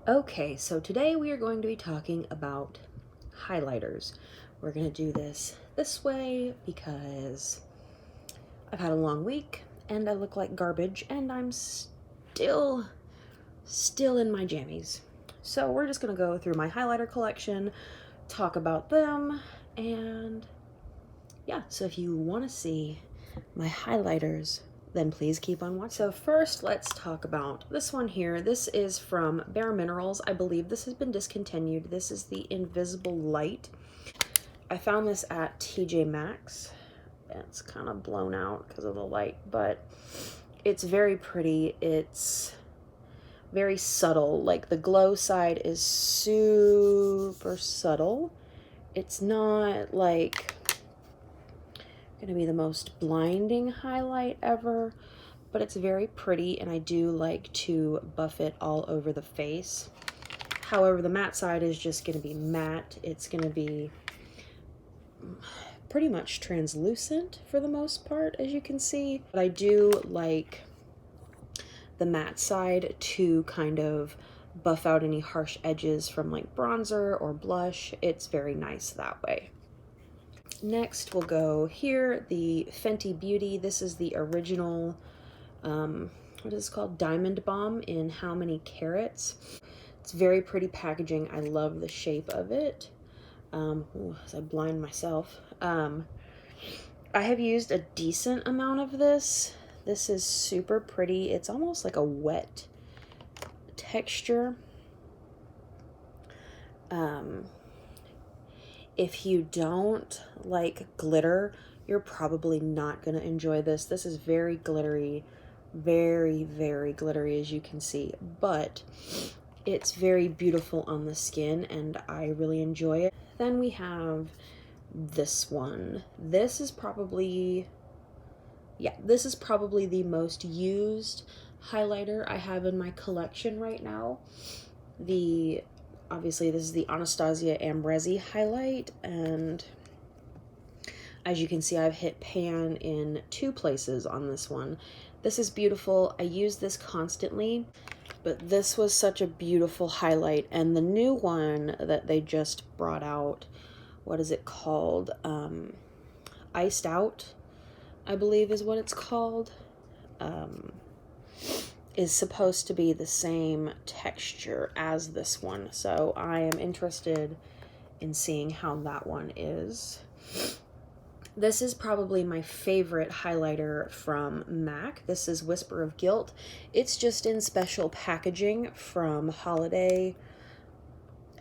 Okay, so today we are going to be talking about highlighters. We're going to do this way because I've had a long week and I look like garbage and I'm still in my jammies. So we're just going to go through my highlighter collection, talk about them, and yeah, so if you want to see my highlighters, then please keep on watching. So first, let's talk about this one here. This is from Bare Minerals. I believe this has been discontinued. This is the Invisible Light. I found this at TJ Maxx. It's kind of blown out because of the light, but it's very pretty. It's very subtle. Like the glow side is super subtle. It's not like gonna be the most blinding highlight ever, but it's very pretty and I do like to buff it all over the face. However, the matte side is just gonna be matte. It's gonna be pretty much translucent for the most part, as you can see. But I do like the matte side to kind of buff out any harsh edges from like bronzer or blush. It's very nice that way. Next, we'll go here, the Fenty Beauty. This is the original, what is it called? Diamond Bomb in How Many Carats. It's very pretty packaging. I love the shape of it. As I blind myself. I have used a decent amount of this. This is super pretty. It's almost like a wet texture. If you don't like glitter, you're probably not going to enjoy this. This is very glittery, very, very glittery, as you can see, but it's very beautiful on the skin and I really enjoy it. Then we have this one. This is probably the most used highlighter I have in my collection right now. Obviously, this is the Anastasia Ambresi highlight, and as you can see, I've hit pan in 2 places on this one. This is beautiful. I use this constantly, but this was such a beautiful highlight, and the new one that they just brought out, what is it called? Iced Out, I believe is what it's called. Is supposed to be the same texture as this one, so I am interested in seeing how that one is. This is probably my favorite highlighter from MAC. This is Whisper of Guilt. It's just in special packaging from Holiday,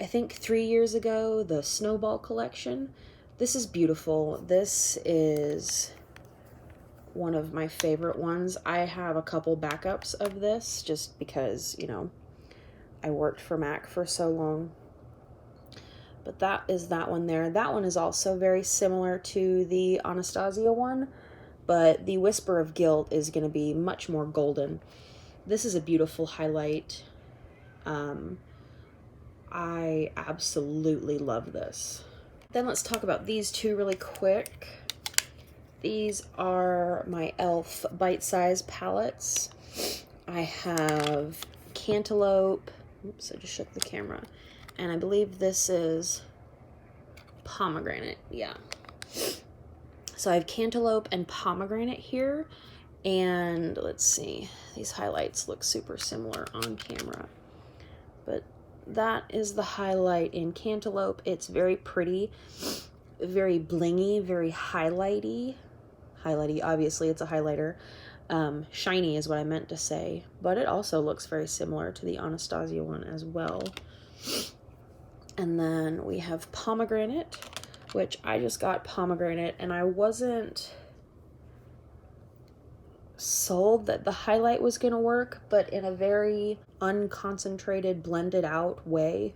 I think 3 years ago, the Snowball collection. This is beautiful. This is one of my favorite ones. I have a couple backups of this just because, you know, I worked for MAC for so long. But that is that one there. That one is also very similar to the Anastasia one, but the Whisper of Guilt is going to be much more golden. This is a beautiful highlight. I absolutely love this. Then let's talk about these two really quick. These are my e.l.f. bite-size palettes. I have Cantaloupe. Oops, I just shook the camera. And I believe this is pomegranate. Yeah. So I have Cantaloupe and pomegranate here. And let's see. These highlights look super similar on camera. But that is the highlight in Cantaloupe. It's very pretty, very blingy, very highlighty. Highlighty, obviously it's a highlighter. Shiny is what I meant to say, but it also looks very similar to the Anastasia one as well. And then we have pomegranate, which I just got pomegranate and I wasn't sold that the highlight was going to work, but in a very unconcentrated, blended out way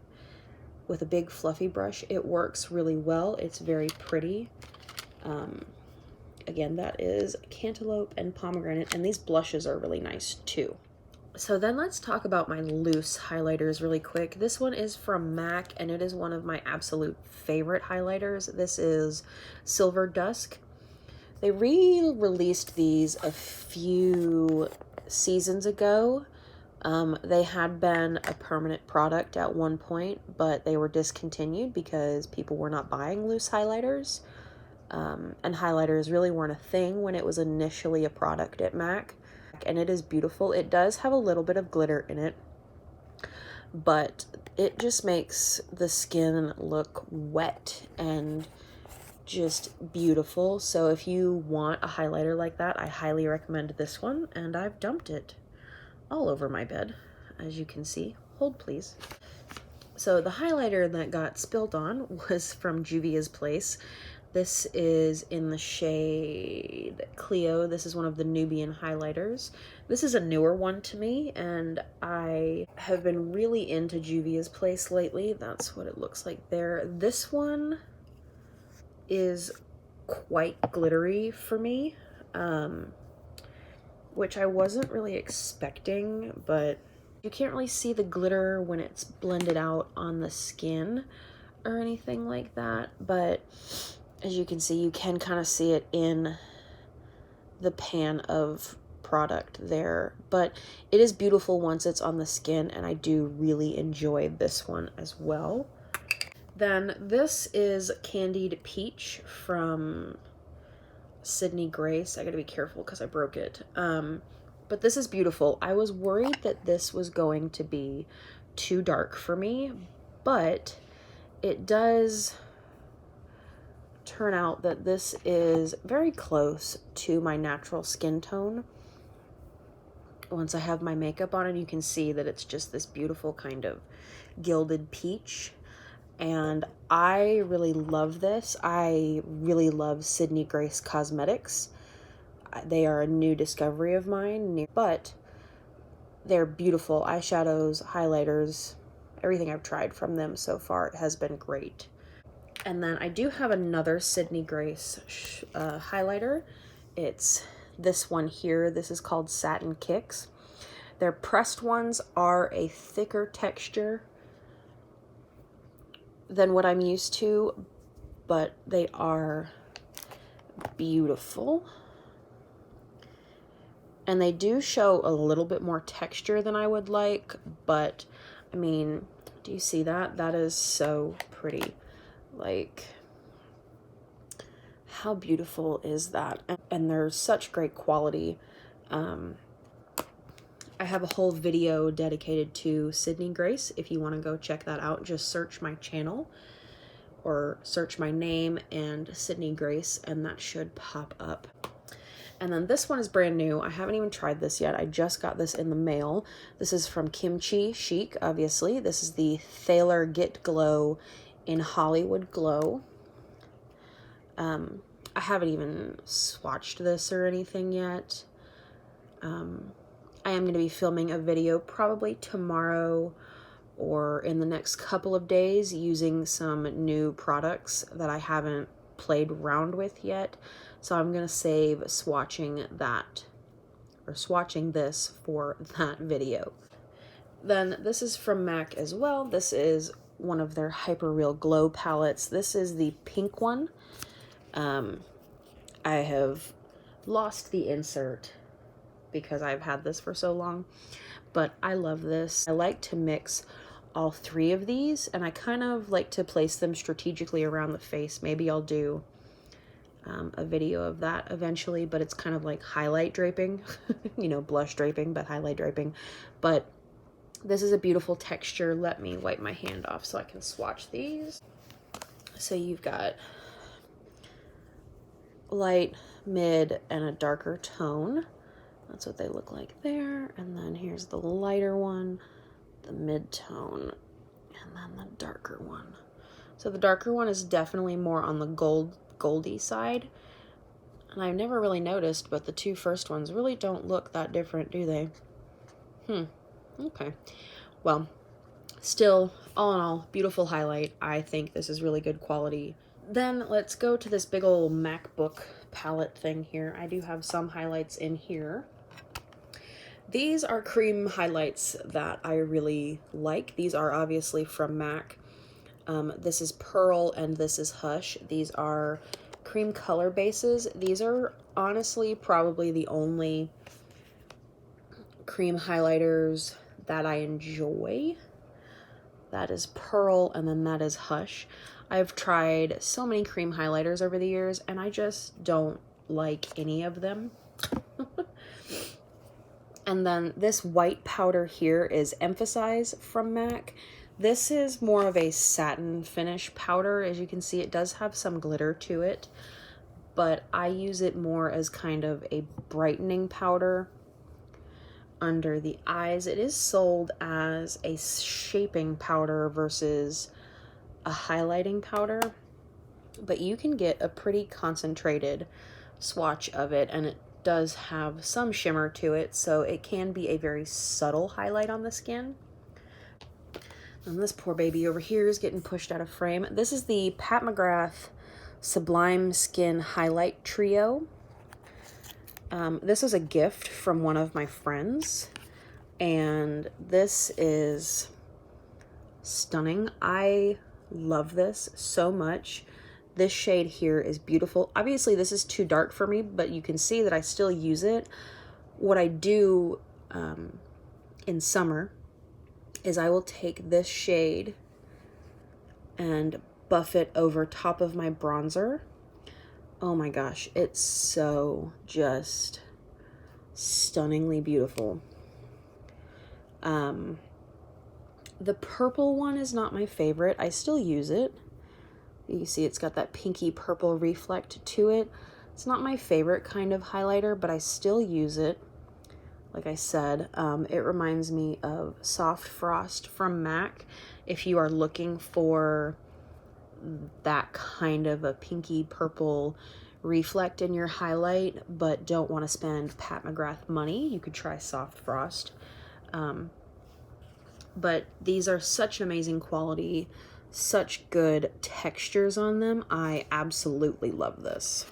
with a big fluffy brush, it works really well. It's very pretty. Again, that is Cantaloupe and pomegranate, and these blushes are really nice too. So then let's talk about my loose highlighters really quick. This one is from MAC, and it is one of my absolute favorite highlighters. This is Silver Dusk. They re-released these a few seasons ago. They had been a permanent product at one point, but they were discontinued because people were not buying loose highlighters. And highlighters really weren't a thing when it was initially a product at MAC. And it is beautiful. It does have a little bit of glitter in it, but it just makes the skin look wet and just beautiful. So if you want a highlighter like that, I highly recommend this one, and I've dumped it all over my bed, as you can see. Hold please. So the highlighter that got spilled on was from Juvia's Place. This is in the shade Clio. This is one of the Nubian highlighters. This is a newer one to me, and I have been really into Juvia's Place lately. That's what it looks like there. This one is quite glittery for me, which I wasn't really expecting, but you can't really see the glitter when it's blended out on the skin or anything like that, but as you can see, you can kind of see it in the pan of product there, but it is beautiful once it's on the skin, and I do really enjoy this one as well. Then this is Candied Peach from Sydney Grace. I gotta be careful because I broke it. But this is beautiful. I was worried that this was going to be too dark for me, but it does turn out that this is very close to my natural skin tone. Once I have my makeup on, and you can see that it's just this beautiful kind of gilded peach, and I really love this. I really love Sydney Grace Cosmetics. They are a new discovery of mine, but they're beautiful eyeshadows, highlighters. Everything I've tried from them so far has been great. And then I do have another Sydney Grace highlighter. It's this one here. This is called Satin Kicks. Their pressed ones are a thicker texture than what I'm used to, but they are beautiful. And they do show a little bit more texture than I would like, but I mean, do you see that? That is so pretty. Like, how beautiful is that? And they're such great quality. I have a whole video dedicated to Sydney Grace. If you want to go check that out, just search my channel or search my name and Sydney Grace, and that should pop up. And then this one is brand new. I haven't even tried this yet. I just got this in the mail. This is from Kimchi Chic, obviously. This is the Thaler Get Glow in Hollywood Glow. I haven't even swatched this or anything yet. I am going to be filming a video probably tomorrow or in the next couple of days using some new products that I haven't played around with yet. So I'm going to save swatching that, or swatching this for that video. Then this is from MAC as well. This is one of their Hyper Real Glow palettes. This is the pink one. I have lost the insert because I've had this for so long, but I love this. I like to mix all three of these, and I kind of like to place them strategically around the face. Maybe I'll do a video of that eventually, but it's kind of like highlight draping, you know, blush draping, but highlight draping. But this is a beautiful texture. Let me wipe my hand off so I can swatch these. So you've got light, mid, and a darker tone. That's what they look like there. And then here's the lighter one, the mid-tone, and then the darker one. So the darker one is definitely more on the goldy side. And I've never really noticed, but the two first ones really don't look that different, do they? Okay. Well, still, all in all, beautiful highlight. I think this is really good quality. Then let's go to this big old MacBook palette thing here. I do have some highlights in here. These are cream highlights that I really like. These are obviously from MAC. This is Pearl and this is Hush. These are cream color bases. These are honestly probably the only cream highlighters that I enjoy. That is Pearl, and then that is Hush. I've tried so many cream highlighters over the years, and I just don't like any of them. And then this white powder here is Emphasize from MAC. This is more of a satin finish powder. As you can see, it does have some glitter to it, but I use it more as kind of a brightening powder under the eyes. It is sold as a shaping powder versus a highlighting powder, but you can get a pretty concentrated swatch of it, and it does have some shimmer to it, so it can be a very subtle highlight on the skin. And this poor baby over here is getting pushed out of frame. This is the Pat McGrath Sublime Skin Highlight Trio. This is a gift from one of my friends, and this is stunning. I love this so much. This shade here is beautiful. Obviously, this is too dark for me, but you can see that I still use it. What I do in summer is I will take this shade and buff it over top of my bronzer. Oh my gosh, it's so just stunningly beautiful. The purple one is not my favorite. I still use it. You see it's got that pinky purple reflect to it. It's not my favorite kind of highlighter, but I still use it. Like I said, it reminds me of Soft Frost from MAC. If you are looking for that kind of a pinky purple reflect in your highlight, but don't want to spend Pat McGrath money, you could try Soft Frost. But these are such amazing quality, such good textures on them. I absolutely love this.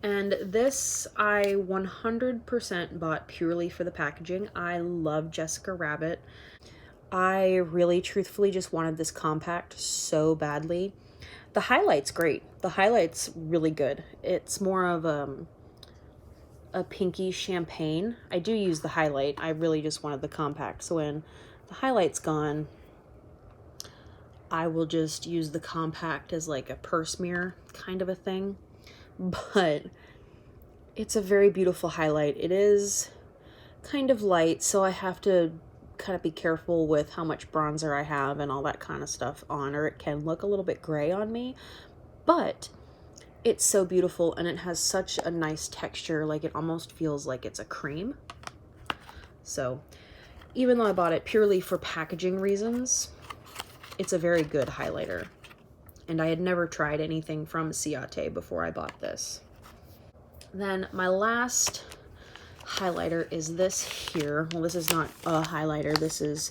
And this I 100% bought purely for the packaging. I love Jessica Rabbit. I really truthfully just wanted this compact so badly. The highlight's great. The highlight's really good. It's more of a pinky champagne. I do use the highlight. I really just wanted the compact. So when the highlight's gone, I will just use the compact as like a purse mirror kind of a thing. But it's a very beautiful highlight. It is kind of light, so I have to kind of be careful with how much bronzer I have and all that kind of stuff on, or it can look a little bit gray on me. But it's so beautiful, and it has such a nice texture, like it almost feels like it's a cream. So even though I bought it purely for packaging reasons, it's a very good highlighter. And I had never tried anything from Ciate before I bought this. Then my last highlighter is this here. Well, this is not a highlighter. This is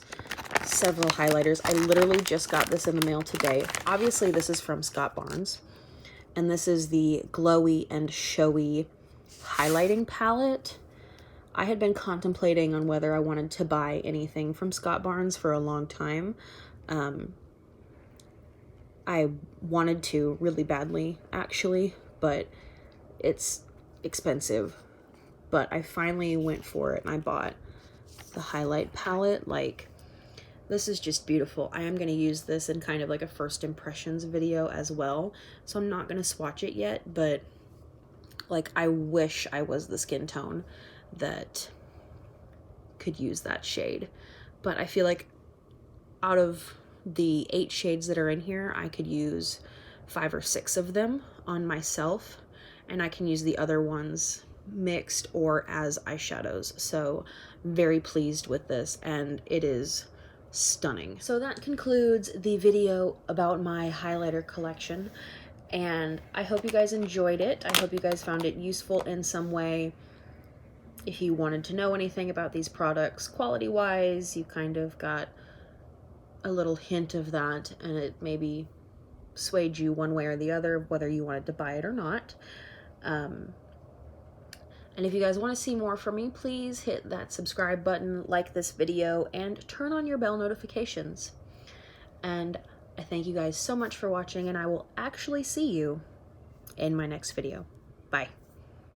several highlighters. I literally just got this in the mail today. Obviously, this is from Scott Barnes. And this is the Glowy and Showy highlighting palette. I had been contemplating on whether I wanted to buy anything from Scott Barnes for a long time. I wanted to really badly, actually, but it's expensive. But I finally went for it, and I bought the highlight palette. Like, this is just beautiful. I am going to use this in kind of like a first impressions video as well. So I'm not going to swatch it yet, but like I wish I was the skin tone that could use that shade. But I feel like out of the 8 shades that are in here, I could use 5 or 6 of them on myself, and I can use the other ones mixed or as eyeshadows. So very pleased with this, and it is stunning. So that concludes the video about my highlighter collection, and I hope you guys enjoyed it. I hope you guys found it useful in some way. If you wanted to know anything about these products quality-wise, you kind of got a little hint of that, and it maybe swayed you one way or the other, whether you wanted to buy it or not. And if you guys want to see more from me, please hit that subscribe button, like this video, and turn on your bell notifications. And I thank you guys so much for watching, and I will actually see you in my next video. Bye.